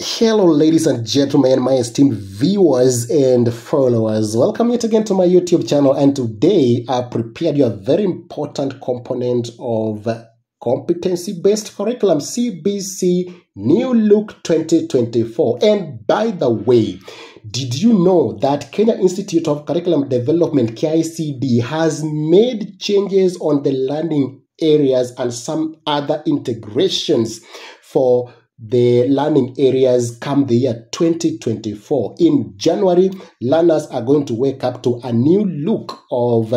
Hello, ladies and gentlemen, my esteemed viewers and followers. Welcome yet again to my YouTube channel. And today I prepared you a very important component of competency-based curriculum, CBC New Look 2024. And by the way, did you know that Kenya Institute of Curriculum Development, KICD, has made changes on the learning areas and some other integrations for the learning areas come the year 2024. In January, learners are going to wake up to a new look of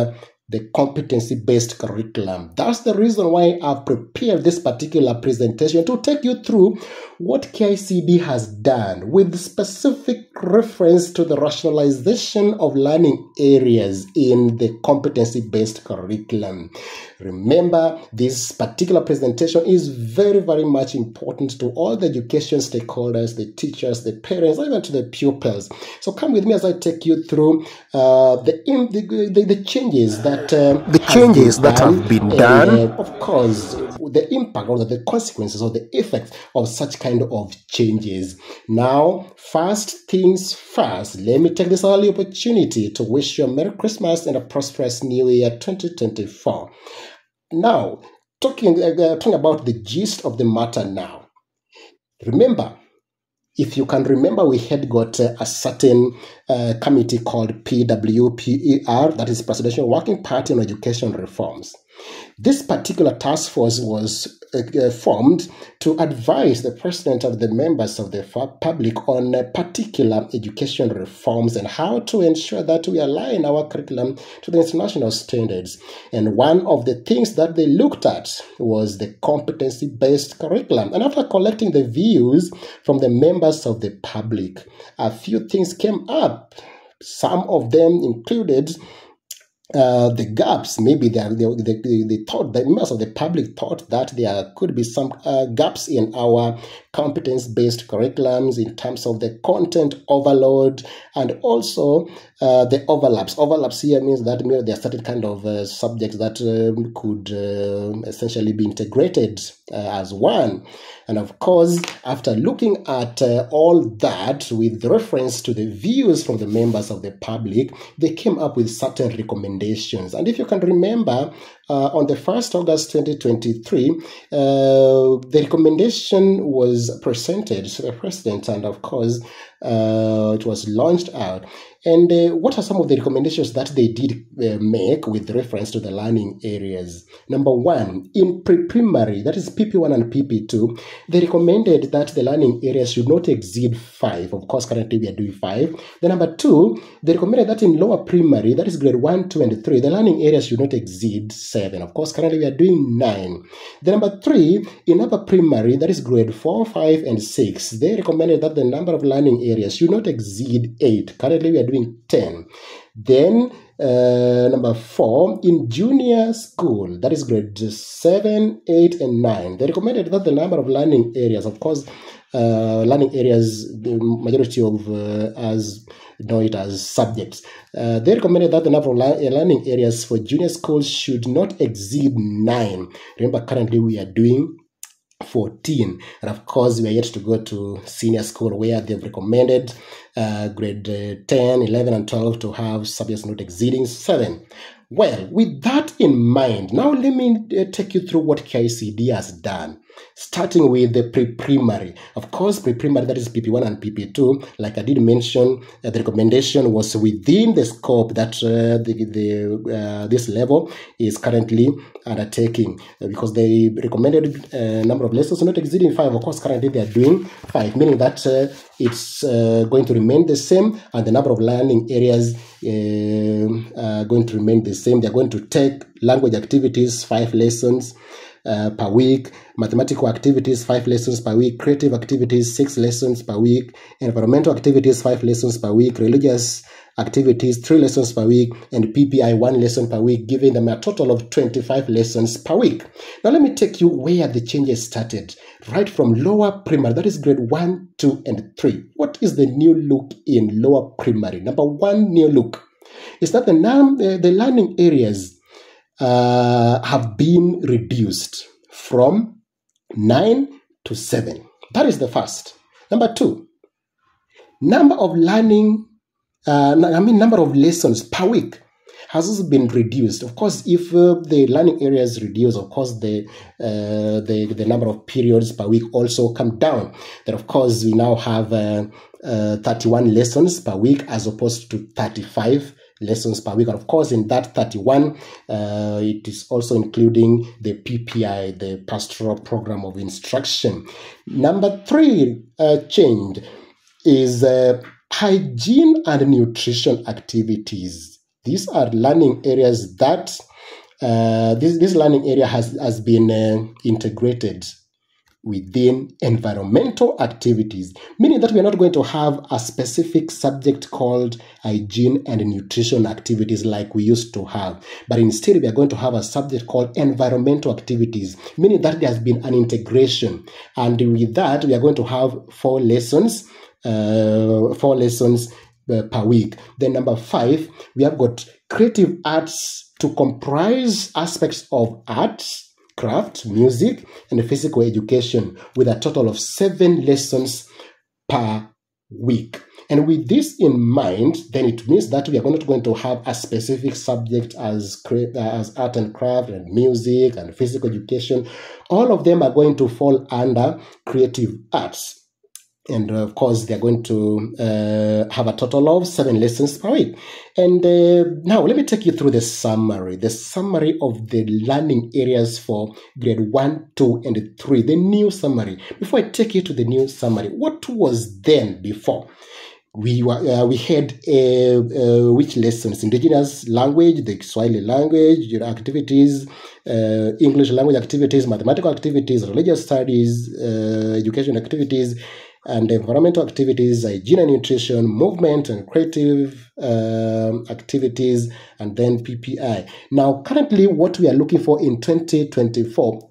the competency-based curriculum. That's the reason why I've prepared this particular presentation to take you through what KICD has done with specific reference to the rationalization of learning areas in the competency-based curriculum. Remember, this particular presentation is very, very much important to all the education stakeholders, the teachers, the parents, even to the pupils. So come with me as I take you through the changes that have been done, and, of course, the impact or the consequences or the effects of such kind of changes. Now, first things first, let me take this early opportunity to wish you a Merry Christmas and a prosperous New Year 2024. Now, talking about the gist of the matter now. Remember, if you can remember, we had got a certain committee called PWPER, that is Presidential Working Party on Education Reforms. This particular task force was formed to advise the president and the members of the public on particular education reforms and how to ensure that we align our curriculum to the international standards. And one of the things that they looked at was the competency-based curriculum. And after collecting the views from the members of the public, a few things came up. Some of them included the gaps. Maybe they thought, the members of the public thought that there could be some gaps in our competence-based curriculums in terms of the content overload and also the overlaps. Overlaps here means that there are certain kind of subjects that could essentially be integrated as one. And of course, after looking at all that with reference to the views from the members of the public, they came up with certain recommendations. And if you can remember, on the 1st August 2023, the recommendation was presented to the president, and of course, it was launched out. And what are some of the recommendations that they did make with reference to the learning areas? Number one, in pre-primary, that is PP1 and PP2, they recommended that the learning areas should not exceed 5. Of course, currently we are doing 5. Then number 2, they recommended that in lower primary, that is grade 1, 2, and 3, the learning areas should not exceed 7. Of course, currently we are doing 9. Then number 3, in upper primary, that is grade 4, 5, and 6, they recommended that the number of learning areas should not exceed 8. Currently we are doing 10. Then number 4, in junior school, that is grade 7, 8, and 9, they recommended that the number of learning areas, of course, learning areas, the majority of us know it as subjects. They recommended that the number of learning areas for junior schools should not exceed 9. Remember, currently we are doing 14, and of course we are yet to go to senior school where they've recommended grade 10, 11, and 12 to have subjects not exceeding 7. Well, with that in mind, now let me take you through what KICD has done, starting with the pre-primary. Of course, pre-primary, that is PP1 and PP2, like I did mention, the recommendation was within the scope that this level is currently undertaking, because they recommended a number of lessons not exceeding 5. Of course, currently they are doing 5, meaning that it's going to remain the same, and the number of learning areas are going to remain the same. They're going to take language activities, 5 lessons per week, mathematical activities, 5 lessons per week, creative activities, 6 lessons per week, environmental activities, 5 lessons per week, religious activities, 3 lessons per week, and PPI 1 lesson per week, giving them a total of 25 lessons per week. Now let me take you where the changes started, right from lower primary, that is grade 1, 2, and 3. What is the new look in lower primary? Number 1 new look is that the learning areas have been reduced from 9 to 7. That is the first. Number 2, number of lessons per week has also been reduced. Of course, if the learning areas reduce, of course, the number of periods per week also come down. Then, of course, we now have 31 lessons per week as opposed to 35 lessons per week. And of course, in that 31, it is also including the PPI, the Pastoral Program of Instruction. Number 3 change is hygiene and nutrition activities. These are learning areas that this learning area has been integrated within environmental activities, meaning that we are not going to have a specific subject called hygiene and nutrition activities like we used to have, but instead we are going to have a subject called environmental activities, meaning that there has been an integration, and with that we are going to have 4 lessons per week. Then number 5, we have got creative arts to comprise aspects of arts, craft, music, and physical education with a total of 7 lessons per week. And with this in mind, then it means that we are not going to have a specific subject as art and craft and music and physical education. All of them are going to fall under creative arts. And of course, they're going to have a total of 7 lessons per week. And now let me take you through the summary of the learning areas for grade 1, 2, and 3, the new summary. Before I take you to the new summary, what was then before? We had which lessons? Indigenous language, the Kiswahili language, activities, English language activities, mathematical activities, religious studies, education activities, and environmental activities, hygiene and nutrition, movement and creative activities, and then PPI. Now, currently, what we are looking for in 2024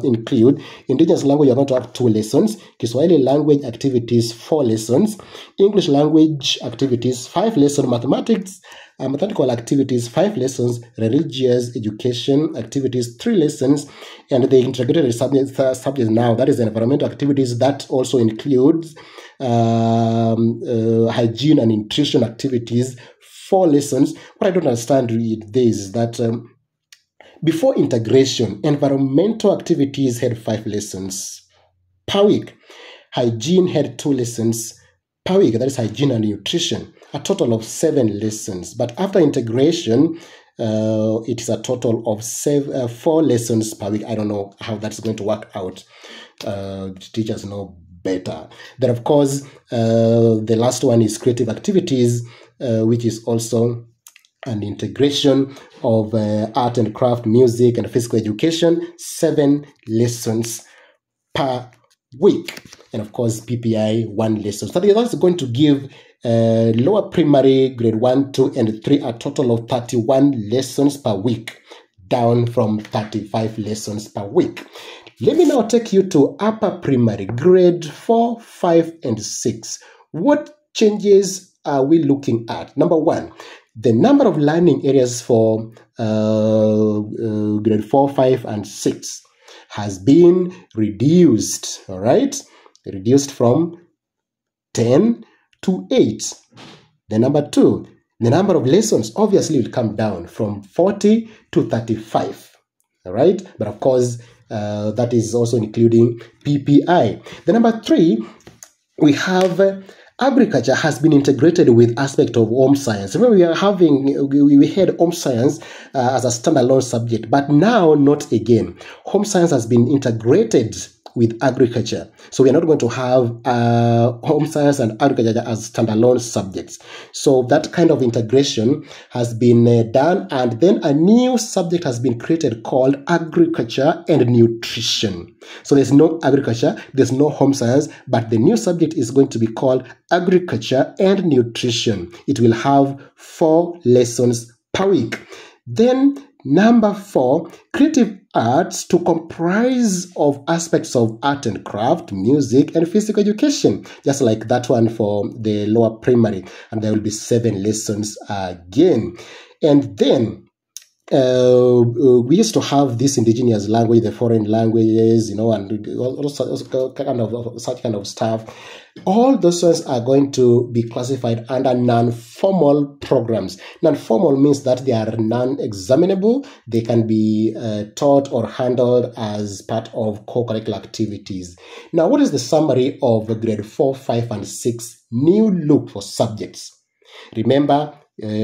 include Indigenous language, you're going to have 2 lessons, Kiswahili language activities, 4 lessons, English language activities, 5 lessons, mathematical activities, 5 lessons, religious education activities, 3 lessons, and the integrated subject now, that is environmental activities, that also includes hygiene and nutrition activities, 4 lessons. What I don't understand with this is that before integration, environmental activities had 5 lessons per week. Hygiene had 2 lessons per week, that is hygiene and nutrition, a total of 7 lessons. But after integration, it is a total of 4 lessons per week. I don't know how that's going to work out. Teachers know better. Then, of course, the last one is creative activities, which is also an integration of art and craft, music, and physical education, 7 lessons per week. And of course, PPI, 1 lesson. So that's going to give lower primary, grade 1, 2, and 3, a total of 31 lessons per week, down from 35 lessons per week. Let me now take you to upper primary, grade 4, 5, and 6. What changes are we looking at? Number 1, the number of learning areas for grade 4, 5, and 6 has been reduced, all right? Reduced from 10 to 8. The number 2, the number of lessons obviously will come down from 40 to 35, all right? But of course, that is also including PPI. The number 3, we have agriculture has been integrated with aspect of home science. Remember, we had home science as a standalone subject, but now not again. Home science has been integrated with agriculture. So we are not going to have home science and agriculture as standalone subjects. So that kind of integration has been done, and then a new subject has been created called agriculture and nutrition. So there's no agriculture, there's no home science, but the new subject is going to be called agriculture and nutrition. It will have 4 lessons per week. Then number 4, creative arts to comprise of aspects of art and craft, music, and physical education, just like that one for the lower primary. And there will be 7 lessons again. And then we used to have this indigenous language, the foreign languages, and all such kind of stuff. All those ones are going to be classified under non-formal programs. Non-formal means that they are non-examinable. They can be taught or handled as part of co-curricular activities. Now, what is the summary of grade 4, 5, and 6 new look for subjects? Remember,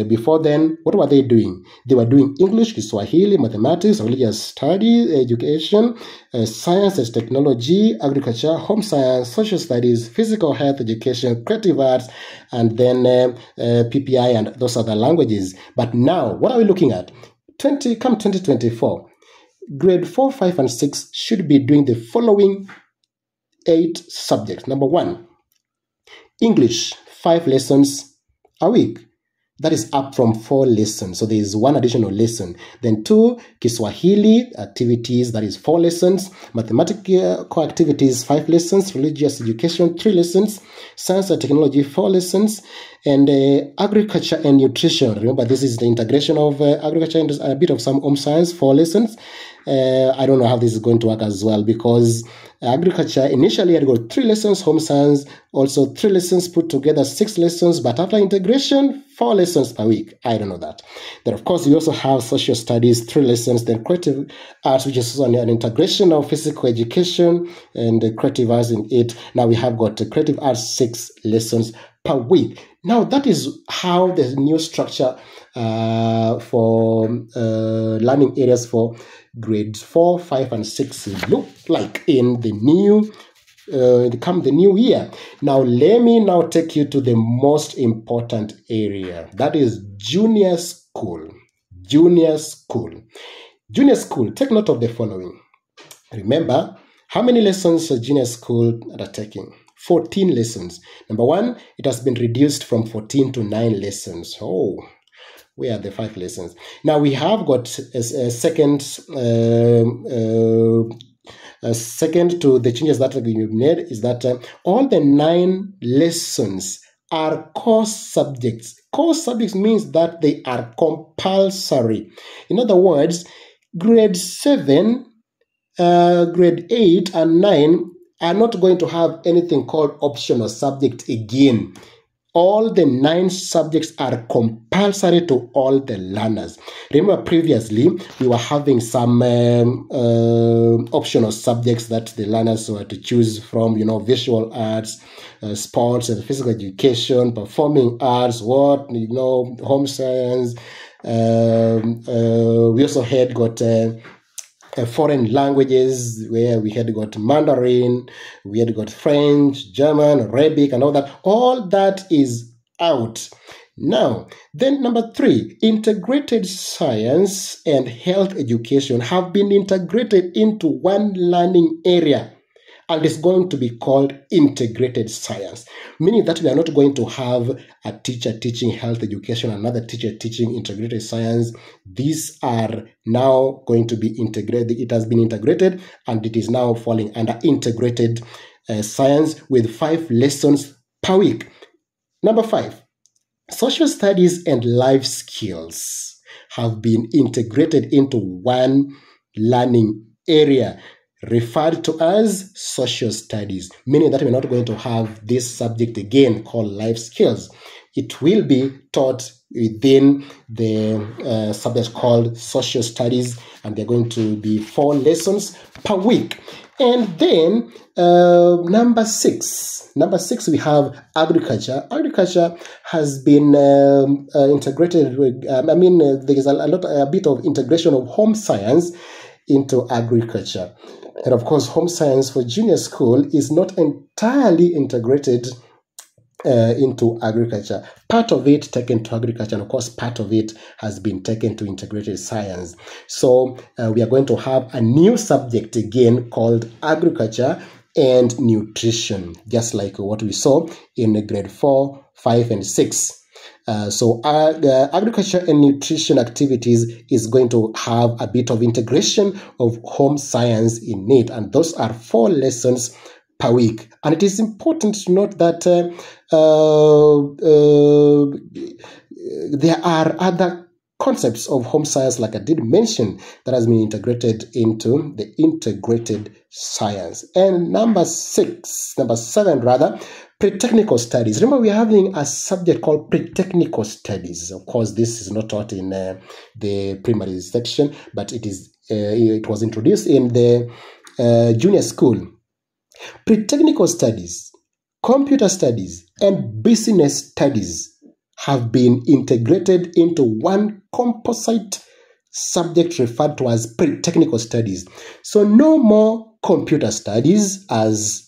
before then, what were they doing? They were doing English, Kiswahili, mathematics, religious studies, education, science and technology, agriculture, home science, social studies, physical health, education, creative arts, and then PPI and those other languages. But now, what are we looking at? Come 2024, grade 4, 5, and 6 should be doing the following 8 subjects. Number 1, English, 5 lessons a week. That is up from 4 lessons. So there is 1 additional lesson. Then 2, Kiswahili activities, that is 4 lessons. Mathematical activities, 5 lessons. Religious education, 3 lessons. Science and technology, 4 lessons. And agriculture and nutrition. Remember, this is the integration of agriculture and a bit of some home science, 4 lessons. I don't know how this is going to work as well, because agriculture initially had got 3 lessons, home science also 3 lessons put together, 6 lessons, but after integration 4 lessons per week. I don't know that. Then of course we also have social studies, 3 lessons, then creative arts, which is an integration of physical education and creative arts in it. Now we have got creative arts 6 lessons per week. Now that is how the new structure for learning areas for grades 4, 5, and 6 look like in the new the new year. Now let me now take you to the most important area, that is junior school. Junior school. Junior school, take note of the following. Remember, how many lessons junior school are taking? 14 lessons. Number 1, it has been reduced from 14 to 9 lessons. Oh, where are the 5 lessons? Now we have got a second to the changes that have been made is that all the 9 lessons are core subjects. Core subjects means that they are compulsory. In other words, grade 7, grade 8, and 9 are not going to have anything called optional subject again. All the 9 subjects are compulsory to all the learners. Remember previously, we were having some optional subjects that the learners were to choose from, visual arts, sports and physical education, performing arts, home science. We also had got foreign languages, where we had got Mandarin, we had got French, German, Arabic, and all that. All that is out. Now, then number 3, integrated science and health education have been integrated into one learning area, and it's going to be called integrated science, meaning that we are not going to have a teacher teaching health education, another teacher teaching integrated science. These are now going to be integrated. It has been integrated, and it is now falling under integrated science with 5 lessons per week. Number 5, social studies and life skills have been integrated into one learning area, referred to as social studies, meaning that we're not going to have this subject again called life skills. It will be taught within the subject called social studies, and they're going to be 4 lessons per week. And then number 6, we have agriculture. Agriculture has been integrated with, there is a bit of integration of home science into agriculture. And of course, home science for junior school is not entirely integrated into agriculture. Part of it taken to agriculture, and of course, part of it has been taken to integrated science. So we are going to have a new subject again called agriculture and nutrition, just like what we saw in grade 4, 5, and 6. So agriculture and nutrition activities is going to have a bit of integration of home science in it, and those are 4 lessons per week. And it is important to note that there are other concepts of home science, like I did mention, that has been integrated into the integrated science. And number seven rather, pre-technical studies. Remember, we're having a subject called pre-technical studies. Of course, this is not taught in the primary section, but it was introduced in the junior school. Pre-technical studies, computer studies, and business studies have been integrated into one composite subject referred to as pre-technical studies. So no more computer studies as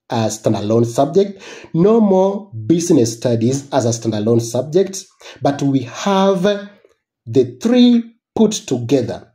a standalone subject, no more business studies as a standalone subject, but we have the three put together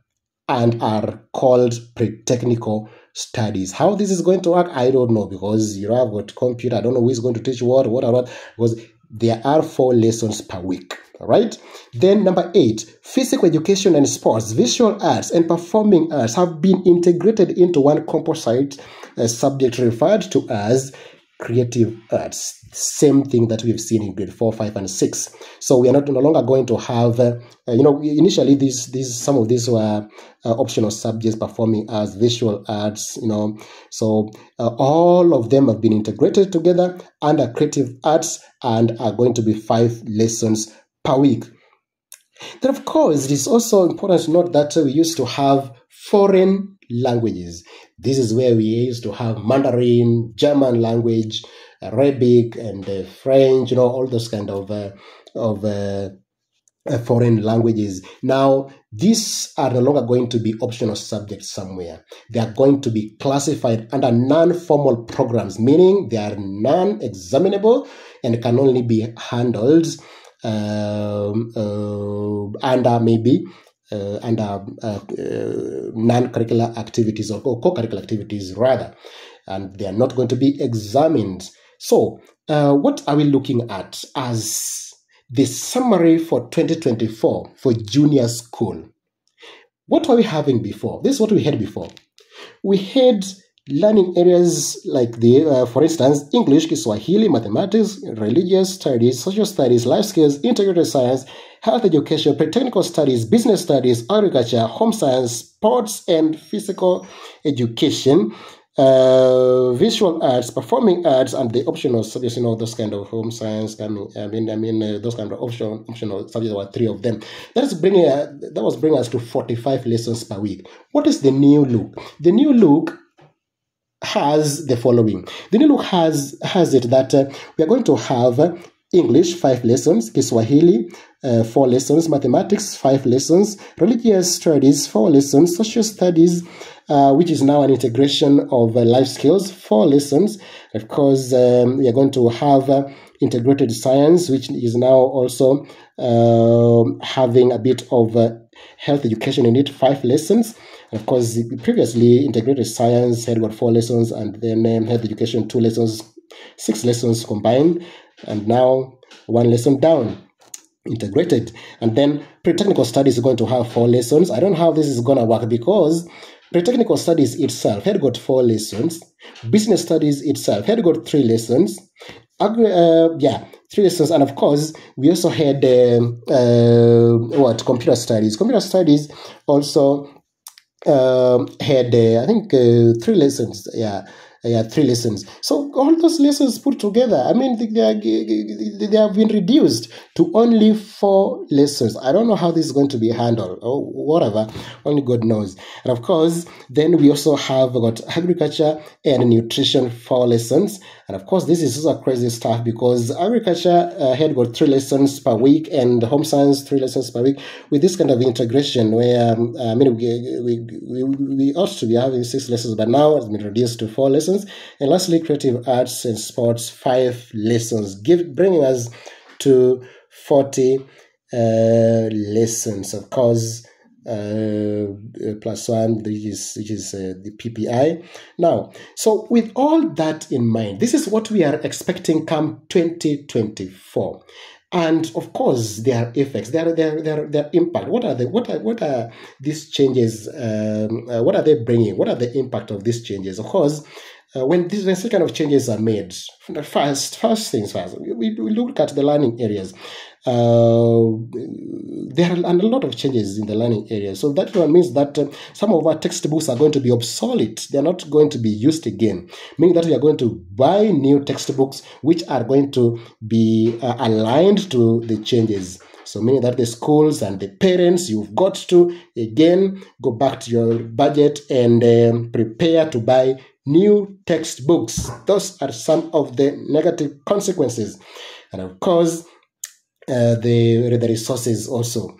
and are called pre-technical studies. How this is going to work, I don't know, because you have got computer. I don't know who is going to teach what, because there are 4 lessons per week. All right. Then number 8, physical education and sports, visual arts, and performing arts have been integrated into one composite subject referred to as creative arts. Same thing that we've seen in grade 4, 5, and 6. So we are no longer going to have, initially some of these were optional subjects, performing arts, visual arts, So all of them have been integrated together under creative arts and are going to be 5 lessons per week. Then, of course, it is also important to note that we used to have foreign languages. This is where we used to have Mandarin, German language, Arabic, and French, all those kind of foreign languages. Now, these are no longer going to be optional subjects somewhere. They are going to be classified under non-formal programs, meaning they are non-examinable and can only be handled under non-curricular activities or co-curricular activities rather, and they are not going to be examined. So what are we looking at as the summary for 2024 for junior school? What were we having before? This is what we had before. We had learning areas like for instance, English, Kiswahili, mathematics, religious studies, social studies, life skills, integrated science, health education, pre-technical studies, business studies, agriculture, home science, sports and physical education, visual arts, performing arts, and the optional subjects, those kind of home science. Those kind of optional subjects were 3 of them. That was bringing us to 45 lessons per week. What is the new look? The new look has the following. The new look has it that we are going to have English 5 lessons, Kiswahili 4 lessons, mathematics 5 lessons, religious studies 4 lessons, social studies, which is now an integration of life skills, 4 lessons. Of course, we are going to have integrated science, which is now also having a bit of health education in it, 5 lessons. Of course, previously integrated science had got 4 lessons, and then health education 2 lessons, 6 lessons combined, and now 1 lesson down, integrated. And then pre-technical studies is going to have 4 lessons. I don't know how this is going to work, because pre-technical studies itself had got 4 lessons. Business studies itself had got 3 lessons. 3 lessons. And of course, we also had computer studies. Computer studies also had I think 3 lessons. 3 lessons. So all those lessons put together, they have been reduced to only 4 lessons. I don't know how this is going to be handled or whatever. Only God knows. And of course, then we also have got agriculture and nutrition 4 lessons. And of course, this is also crazy stuff, because agriculture had got 3 lessons per week, and home science 3 lessons per week. With this kind of integration, where we ought to be having 6 lessons, but now it's been reduced to 4 lessons. And lastly, creative arts and sports 5 lessons, bringing us to 40 lessons. Of course, plus 1, which is the PPI. Now, so with all that in mind, this is what we are expecting come 2024. And of course, their effects, their impact. What are these changes? What are they bringing? What are the impact of these changes? Of course, when such kind of changes are made, first things first, we look at the learning areas. There are a lot of changes in the learning area. So that one means that some of our textbooks are going to be obsolete. They're not going to be used again, meaning that we are going to buy new textbooks which are going to be aligned to the changes. So meaning that the schools and the parents, you've got to, again, go back to your budget and prepare to buy new textbooks. Those are some of the negative consequences. And of course, the resources also.